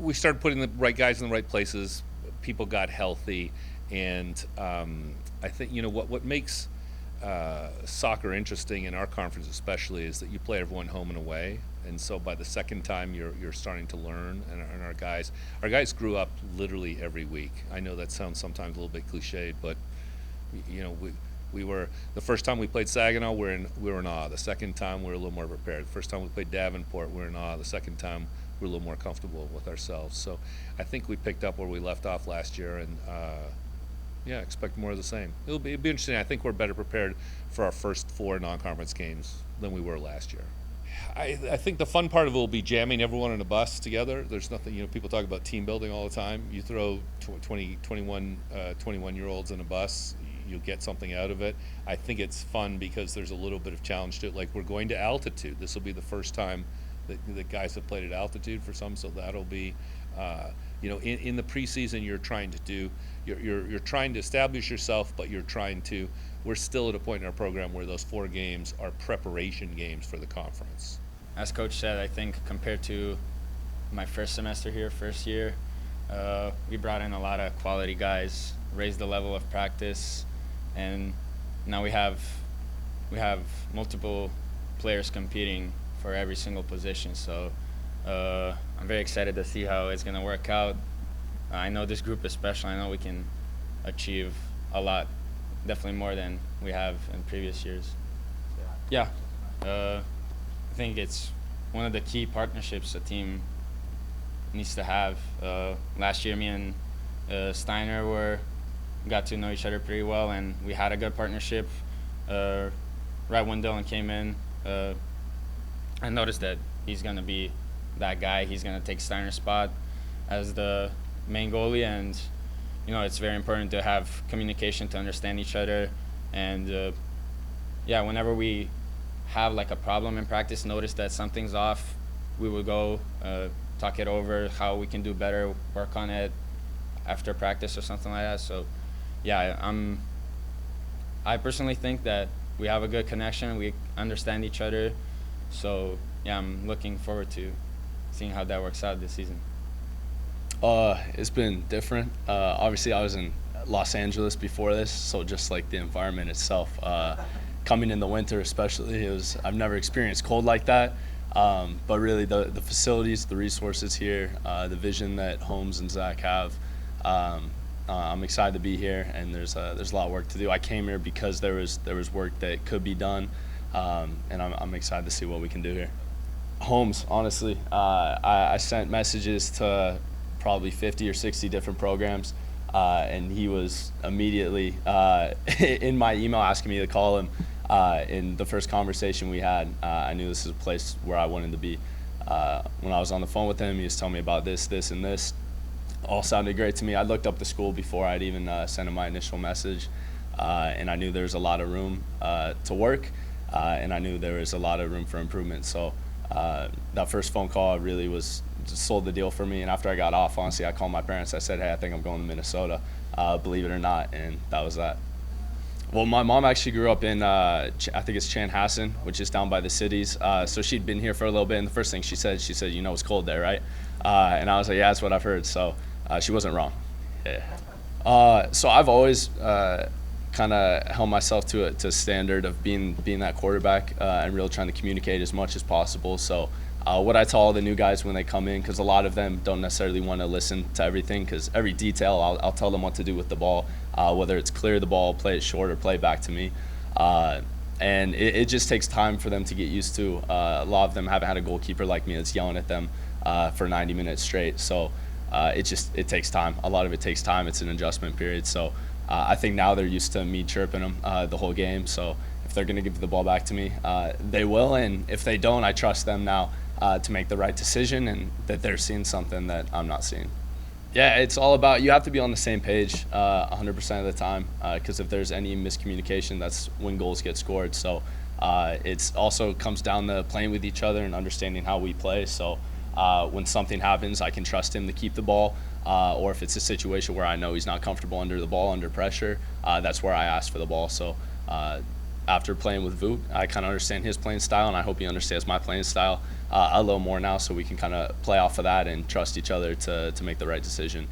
we started putting the right guys in the right places. People got healthy, and I think what makes soccer interesting in our conference especially is that you play everyone home and away, and so by the second time you're starting to learn, and our guys grew up literally every week. I know that sounds sometimes a little bit cliched, but we were the first time we played Saginaw, we were in awe. The second time we were a little more prepared. The first time we played Davenport, we were in awe. The second time we're a little more comfortable with ourselves. So I think we picked up where we left off last year, and expect more of the same. It'll be interesting. I think we're better prepared for our first 4 non-conference games than we were last year. I think the fun part of it will be jamming everyone in a bus together. There's nothing, people talk about team building all the time. You throw 21-year-olds in a bus, you'll get something out of it. I think it's fun because there's a little bit of challenge to it. Like, we're going to altitude. This will be the first time that guys have played at altitude for some, so that'll be, in the preseason you're trying to establish yourself, but we're still at a point in our program where those 4 games are preparation games for the conference. As Coach said, I think compared to my first semester here, first year, we brought in a lot of quality guys, raised the level of practice, and now we have multiple players competing for every single position. So I'm very excited to see how it's going to work out. I know this group especially, I know we can achieve a lot, definitely more than we have in previous years. Yeah, I think it's one of the key partnerships a team needs to have. Last year, me and Steiner got to know each other pretty well, and we had a good partnership. Right when Dylan came in, I noticed that he's going to be that guy. He's going to take Steiner's spot as the main goalie, and it's very important to have communication, to understand each other, and whenever we have like a problem in practice, notice that something's off, we will go talk it over, how we can do better, work on it after practice or something like that. So I personally think that we have a good connection, we understand each other, so I'm looking forward to seeing how that works out this season. It's been different. Obviously, I was in Los Angeles before this, so just like the environment itself, coming in the winter especially, I've never experienced cold like that. But really, the facilities, the resources here, the vision that Holmes and Zach have, I'm excited to be here, and there's a lot of work to do. I came here because there was work that could be done, and I'm excited to see what we can do here. Holmes, honestly, I sent messages to probably 50 or 60 different programs, and he was immediately in my email asking me to call him. In the first conversation we had, I knew this is a place where I wanted to be. When I was on the phone with him, he was telling me about this, and this. All sounded great to me. I looked up the school before I'd even sent him my initial message, and I knew there was a lot of room to work, and I knew there was a lot of room for improvement. So that first phone call really sold the deal for me. And after I got off, honestly, I called my parents. I said, hey, I think I'm going to Minnesota, believe it or not, and that was that. Well, my mom actually grew up in, I think it's Chanhassen, which is down by the cities. So she'd been here for a little bit, and the first thing she said, it's cold there, right? And I was like, yeah, that's what I've heard. So she wasn't wrong. Yeah. So I've always kind of held myself to a standard of being that quarterback and really trying to communicate as much as possible. So what I tell all the new guys when they come in, because a lot of them don't necessarily want to listen to everything, because every detail I'll tell them what to do with the ball, whether it's clear the ball, play it short, or play it back to me. And it just takes time for them to get used to. A lot of them haven't had a goalkeeper like me that's yelling at them for 90 minutes straight. So it takes time. A lot of it takes time. It's an adjustment period. So I think now they're used to me chirping them the whole game. So if they're going to give the ball back to me, they will. And if they don't, I trust them now to make the right decision, and that they're seeing something that I'm not seeing. Yeah, it's all about, you have to be on the same page 100% of the time, because if there's any miscommunication, that's when goals get scored. So it also comes down to playing with each other and understanding how we play. So when something happens, I can trust him to keep the ball, or if it's a situation where I know he's not comfortable under the ball, under pressure, that's where I ask for the ball. So after playing with Vuk, I kind of understand his playing style, and I hope he understands my playing style. a little more now, so we can kind of play off of that and trust each other to make the right decision.